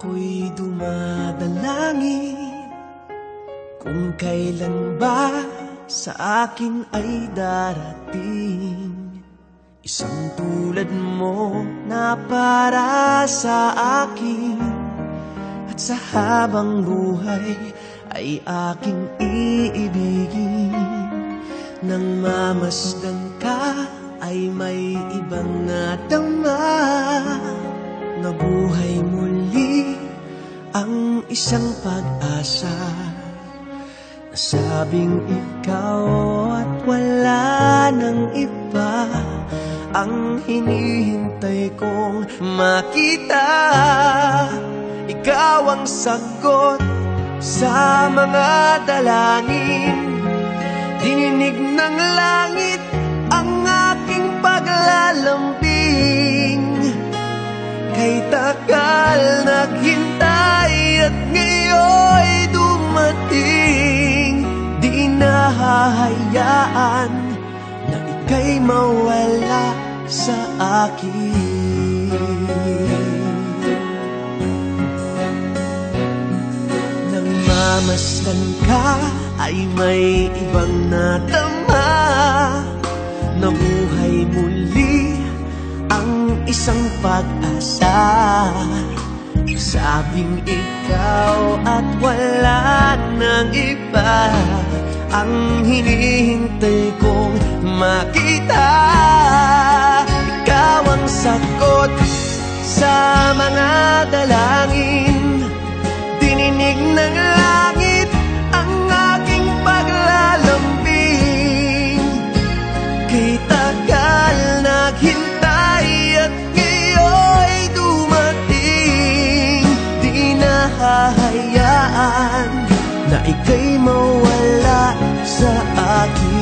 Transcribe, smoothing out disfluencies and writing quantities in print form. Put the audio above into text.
Ako'y dumadalangin kung kailan ba sa akin ay darating isang tulad mo na para sa akin, at sa habang buhay ay aking iibigin. Nang mamasdan ka ay may ibang nadama, nabuhay muli ang isang pag-asa. Nasabing ikaw at wala nang iba ang hinihintay kong makita. Ikaw ang sagot sa mga dalangin, dininig ng langit ang aking paglalambing. Kay tagal naghintay at ngayon'y dumating, di nahahayaan na ika'y mawala sa akin. Nang mamasdan ka ay may ibang nadama, nabuhay muli ang isang pag-asa. Sabing ikaw at wala nang iba ang hinihintay kong makita. Ikaw ang sagot sa mga dalangin, dininig ng langit ang aking paglalambing. Kay tagal naghintay at ngayon'y dumating, di nahahayaan na ika'y mawala sa akin.